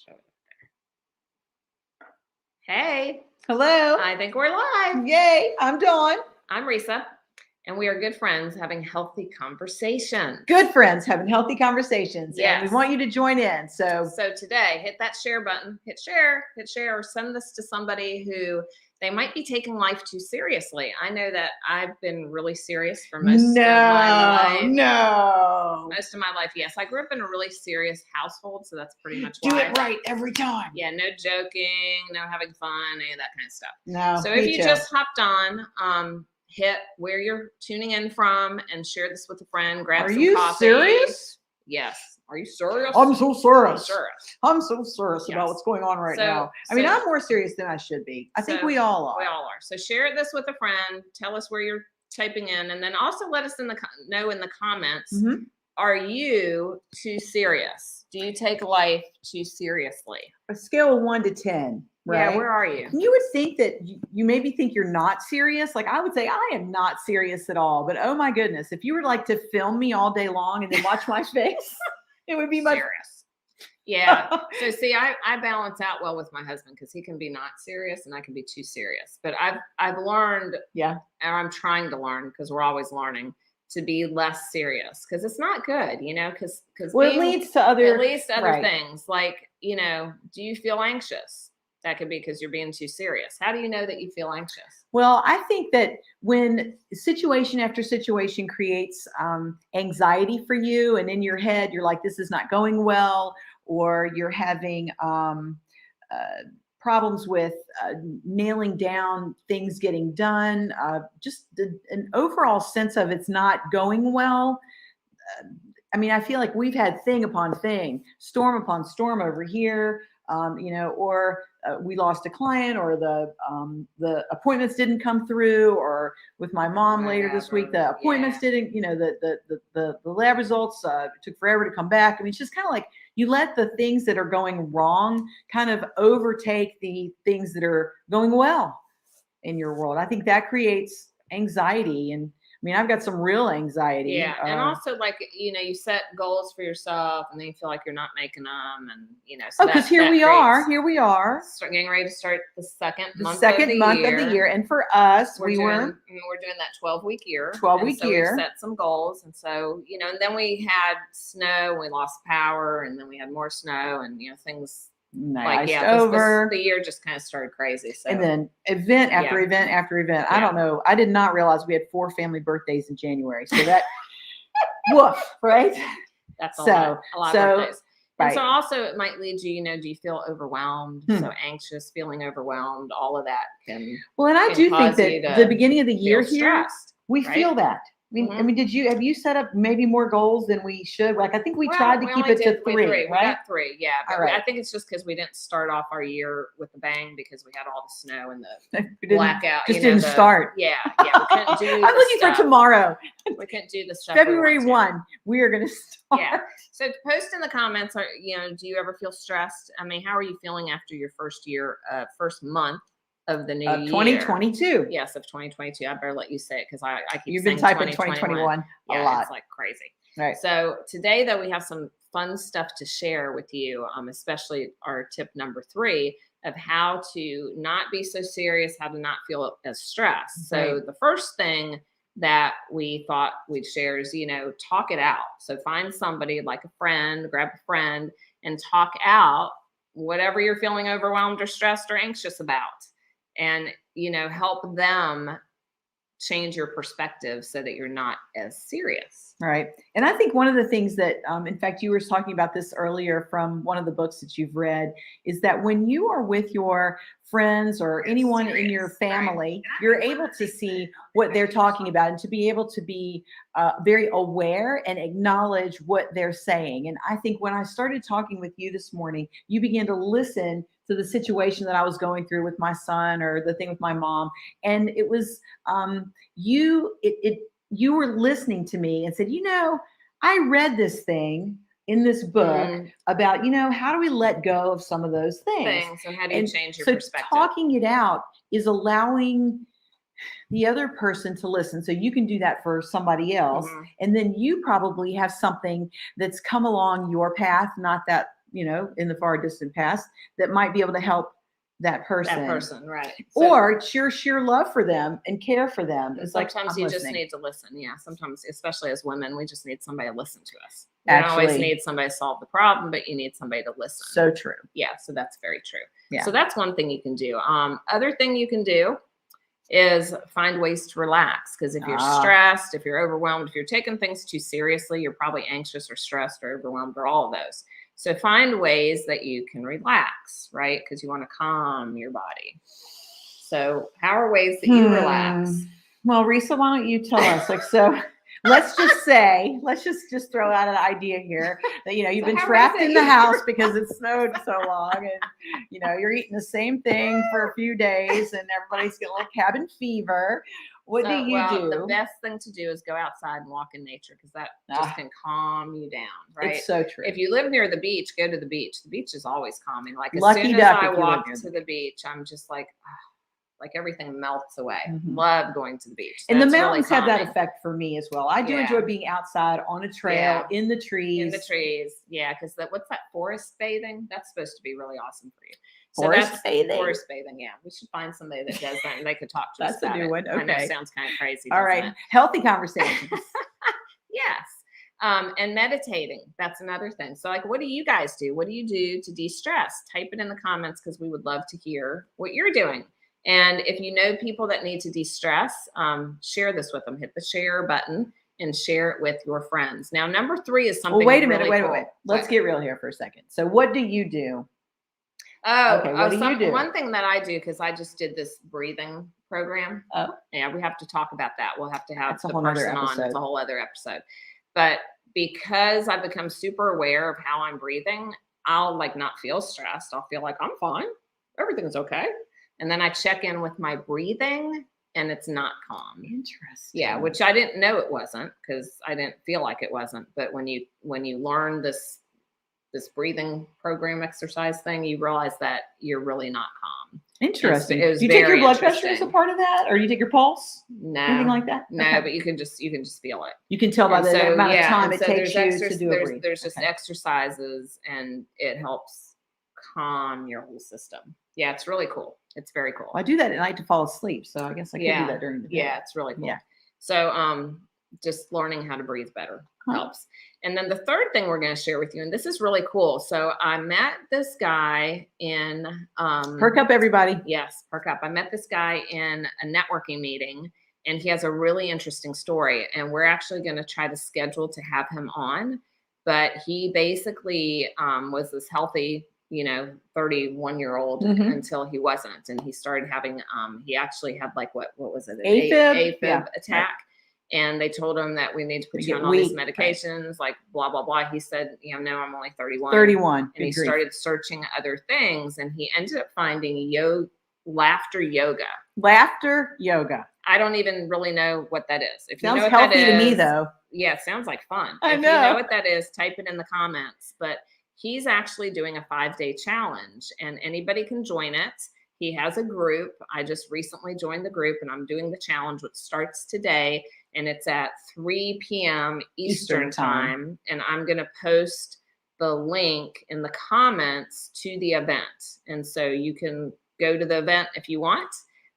Show it there. Hey, Hello. I think we're live. Yay. I'm Dawn. I'm Risa, and we are good friends having healthy conversations. Good friends having healthy conversations. Yes. And we want you to join in. So today, hit that share button, hit share, or send this to somebody who they might be taking life too seriously. I know that I've been really serious for most of my life. No. Most of my life, yes. I grew up in a really serious household, so that's pretty much Do why. it right every time. Yeah, no joking, no having fun, any of that kind of stuff. No. So if you just hopped on, hit where you're tuning in from and share this with a friend. Grab some coffee. Are you serious? Yes. Are you serious? I'm so serious. I'm so serious about what's going on right now. I so- mean, I'm more serious than I should be. I think we all are. We all are. So share this with a friend. Tell us where you're typing in, and then also let us know in the comments. Mhm. Are you too serious? Do you take life too seriously? A scale of 1 to 10. Right? Yeah, where are you? You would think that you maybe think you're not serious. Like I would say I am not serious at all. But oh my goodness, if you were like to film me all day long and then watch my face, it would be much serious. Yeah. So see, I balance out well with my husband because he can be not serious and I can be too serious. But I've learned, yeah, and I'm trying to learn because we're always learning to be less serious because it's not good, because it leads to other right. things like, do you feel anxious? That could be because you're being too serious. How do you know that you feel anxious? Well, I think that when situation after situation creates anxiety for you, and in your head, you're like, this is not going well, or you're having problems with nailing down things getting done, just an overall sense of it's not going well. I mean, I feel like we've had thing upon thing, storm upon storm over here, or we lost a client, or the appointments didn't come through, or with my mom later this week, the appointments didn't, the lab results took forever to come back. I mean, it's just kind of like you let the things that are going wrong kind of overtake the things that are going well in your world. I think that creates anxiety. And I mean, I've got some real anxiety. Yeah. And also you set goals for yourself and then you feel like you're not making them. And, so because here we are, getting ready to start the second month of the year. And for us, we're doing that 12-week year. 12-week year. We set some goals. And so, and then we had snow, we lost power, and then we had more snow and, things over. The year just kind of started crazy. So. And then event after event after event. Yeah. I don't know. I did not realize we had 4 family birthdays in January. So that, woof, right? That's a lot of birthdays. And so also it might lead you, do you feel overwhelmed? So anxious, feeling overwhelmed, all of that can. Well, and I do think that the beginning of the year here, we feel that. I mean, have you set up maybe more goals than we should? Like, I think we tried to keep it to 3, right? We got 3, yeah. But I think it's just because we didn't start off our year with a bang because we had all the snow and the blackout. Just didn't start. Yeah. We couldn't do I'm looking for tomorrow. We couldn't do the stuff. February 1, we are going to start. Yeah. So post in the comments, do you ever feel stressed? I mean, how are you feeling after your first month of the new year? 2022. Yes, of 2022. I better let you say it because I keep You've been typing 2021 a lot. It's like crazy. Right. So today, though, we have some fun stuff to share with you, especially our tip number 3 of how to not be so serious, how to not feel as stressed. Right. So the first thing that we thought we'd share is, talk it out. So find somebody like a friend, grab a friend and talk out whatever you're feeling overwhelmed or stressed or anxious about. And, help them change your perspective so that you're not as serious. Right. And I think one of the things that, in fact, you were talking about this earlier from one of the books that you've read, is that when you are with your friends or anyone in your family, you're able to see what they're talking about and to be able to be very aware and acknowledge what they're saying. And I think when I started talking with you this morning, you began to listen to the situation that I was going through with my son or the thing with my mom. And it was you were listening to me and said, I read this thing in this book about, how do we let go of some of those things? So how do you change your perspective? Talking it out is allowing the other person to listen. So you can do that for somebody else. And then you probably have something that's come along your path, not that in the far distant past that might be able to help that person. That person, right. So, Or it's your sheer love for them and care for them. It's like, sometimes I'm you listening. just need to listen. Yeah. Sometimes, especially as women, we just need somebody to listen to us. You don't always Actually- need somebody to solve the problem, but you need somebody to listen. So true. Yeah. So that's very true. Yeah. So that's one thing you can do. Other thing you can do is find ways to relax. Because if you're stressed, if you're overwhelmed, if you're taking things too seriously, you're probably anxious or stressed or overwhelmed or all of those. So find ways that you can relax, right? Because you want to calm your body. So how are ways that you relax? Well, Risa, why don't you tell us? So let's just say, let's just throw out an idea here that, you've been how trapped is it in the you- house because it snowed so long and, you're eating the same thing for a few days and everybody's getting a little cabin fever. What do you do? The best thing to do is go outside and walk in nature because that just can calm you down, right? It's so true. If you live near the beach, go to the beach. The beach is always calming. Like as Lucky soon as duck I if you live walk near to the the beach, I'm just like everything melts away. Mhm. Love going to the beach. And the That's really mountains have that calming. effect for me as well. I do Yeah. enjoy being outside on a trail, Yeah. in the trees. In the trees, yeah, because what's that, forest bathing? That's supposed to be really awesome for you. Forest bathing? Forest bathing, yeah. We should find somebody that does that and they could talk to us That's a about new it. one. I know, Okay. it sounds kind of crazy. All doesn't right. it? Healthy conversations. Yes. And meditating. That's another thing. So, what do you guys do? What do you do to de-stress? Type it in the comments because we would love to hear what you're doing. And if you know people that need to de-stress, share this with them. Hit the share button and share it with your friends. Now, number 3 is something. Well, wait a really minute. cool. Wait. Let's get real here for a second. So what do you do? Oh, Okay, what do you do? One thing that I do, because I just did this breathing program. Oh. Yeah, we have to talk about that. We'll have to have That's a the whole nother person on. episode. It's a whole other episode. But because I've become super aware of how I'm breathing, I'll not feel stressed. I'll feel like I'm fine. Everything's okay. And then I check in with my breathing and it's not calm. Interesting. Yeah, which I didn't know it wasn't because I didn't feel like it wasn't. But when you learn this breathing program exercise thing, you realize that you're really not calm. Interesting. It was Do you take your very blood pressure as a interesting. part of that? Or do you take your pulse? No, Anything like that? no, Okay. but you can just feel it. You can tell by And the so, amount of yeah, time and it so takes you to do a breathe. There's just Okay. exercises and it helps calm your whole system. Yeah, it's really cool. It's very cool. Well, I do that at night to fall asleep. So I guess I could do that during the day. Yeah, it's really cool. Yeah. So just learning how to breathe better helps. And then the third thing we're going to share with you, and this is really cool. So I met this guy in Perk up, everybody. Yes, perk up. I met this guy in a networking meeting and he has a really interesting story. And we're actually going to try to schedule to have him on. But he basically was this healthy, 31-year-old Mhm. until he wasn't. And he started having, he actually had what was it? An AFib? AFib Yeah, attack. And they told him that we need to put You you get on all these weak, right. medications, blah, blah, blah. He said, no, I'm only 31. 31. And he Good grief. started searching other things and he ended up finding laughter yoga. Laughter yoga. I don't even really know what that is. If Sounds you know what healthy that to me, is, though. yeah, it sounds like fun. I If know. you know what that is, type it in the comments. But he's actually doing a 5-day challenge and anybody can join it. He has a group. I just recently joined the group and I'm doing the challenge, which starts today. And it's at 3 p.m. Eastern time. And I'm going to post the link in the comments to the event. And so you can go to the event if you want,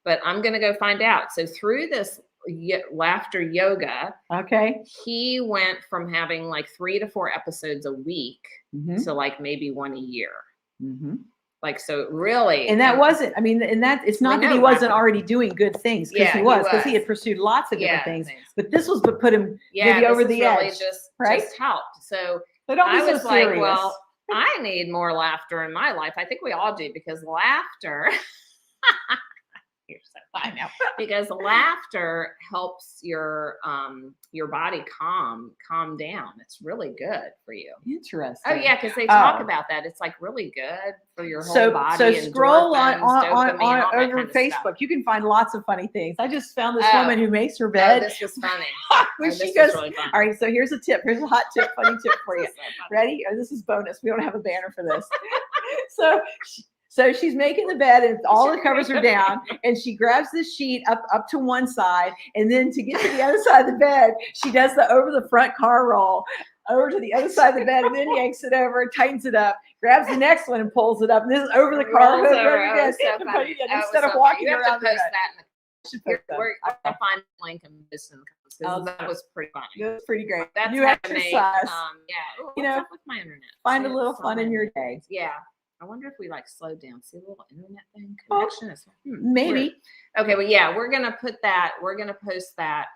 but I'm going to go find out. So through this laughter yoga, Okay. he went from having 3 to 4 episodes a week Mhm. to maybe 1 a year. Mhm. So really, And that wasn't, and that it's not We that he know wasn't Michael. already doing good things because Yeah, he he was, because he was. had pursued lots of different Yeah, things. thanks. But this was what put him maybe this over has the really edge. just right? helped. So So don't be I so was like, serious. well, I need more laughter in my life. I think we all do because laughter. You're so I know. because laughter helps your body calm down. It's really good for you. Interesting. Oh yeah, because they talk Oh. about that. It's really good for your whole So body. so scroll on endorphins, dopamine, all that over kind of Facebook. stuff. You can find lots of funny things. I just found this Oh. woman who makes her Oh, bed. this was funny. when Oh, she this goes, was really fun. all right, so here's a tip. Here's a hot tip, funny tip for you. This was so funny. Ready? Oh, this is bonus. We don't have a banner for this. So she's making the bed and all the covers are down and she grabs this sheet up to one side and then to get to the other side of the bed, she does the over the front car roll over to the other side of the bed and then yanks it over, tightens it up, grabs the next one and pulls it up. And this is over the car. Rolls over over. again. Oh, it's so funny. Oh, it was Instead so of funny. walking You have around to post the that in I should the post that. we're gonna find the link and post it in the comments Oh, because that was pretty funny. It was pretty great. That's New how to make, exercise. yeah. Ooh, You what's know, up with my internet? Find a See, little it's fun in on. your day. Yeah. I wonder if we like slowed down. See a little internet thing? Oh, Connection is Maybe. weird. Okay, well, yeah, we're gonna put that, we're gonna post that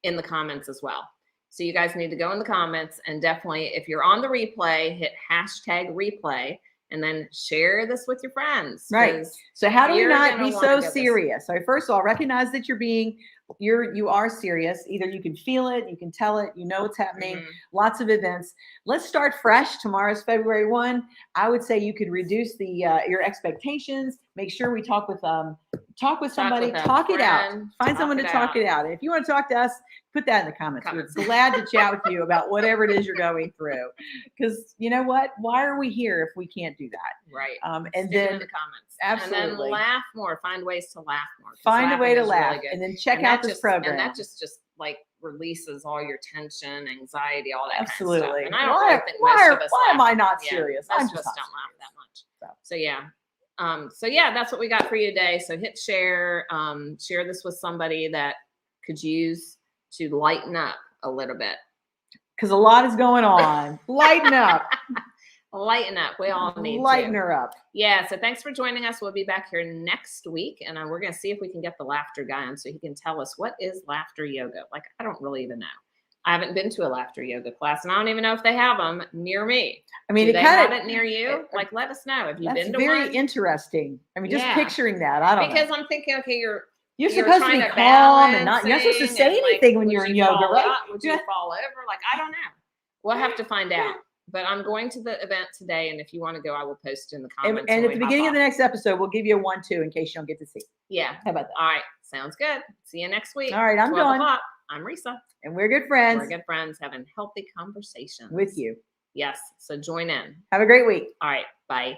in the comments as well. So you guys need to go in the comments and definitely, if you're on the replay, hit #replay and then share this with your friends. Right. 'cause So how do we you're not gonna be wanna so go this- serious? So first of all, recognize that you are serious. Either you can feel it, you can tell it, you know what's happening. Mhm. Lots of events. Let's start fresh. Tomorrow's February 1. I would say you could reduce the your expectations. Make sure we talk with somebody, with a talk it out. friend, Find talk someone to it talk out. it out. And if you want to talk to us, put that in the comments. Comments. We're glad to chat with you about whatever it is you're going through. Because you know what? Why are we here if we can't do that? Right. And Stick 'em then in the comments. absolutely. And then laugh more. Find ways to laugh more. 'cause find a way laughing to is really laugh good. and then check And out that this program. And that just like releases all your tension, anxiety, all that kind of Absolutely. stuff. And I don't Why, really think why, most are, of us why am laugh. I not Yeah, serious? most I'm of just us not don't laugh that much. So. So yeah. So yeah, that's what we got for you today. So hit share, share this with somebody that could use to lighten up a little bit. Because a lot is going on. Lighten up. Lighten up. We all need Lighten to. her up. Yeah. So thanks for joining us. We'll be back here next week, and we're going to see if we can get the laughter guy on so he can tell us what is laughter yoga. Like, I don't really even know. I haven't been to a laughter yoga class, and I don't even know if they have them near me. I mean, Do it they kind have of it near you? Like, let us know. Have you that's been to very one? interesting. I mean, just Yeah. picturing that. I don't Because know. I'm thinking, okay, you're supposed to be trying calm and not. You're not supposed to balancing say and, like, anything when would you're in you yoga, fall right? up? Would you Yeah. fall over? Like, I don't know. We'll have to find out. But I'm going to the event today, and if you want to go, I will post in the comments. And when at we the hop beginning of off. the next episode, we'll give you a 1-2 in case you don't get to see. Yeah. How about that? All right. Sounds good. See you next week. All right, I'm 12 Dawn. o'clock. I'm Risa. And we're good friends We're good friends having healthy conversations with you. Yes. So join in. Have a great week. All right. Bye.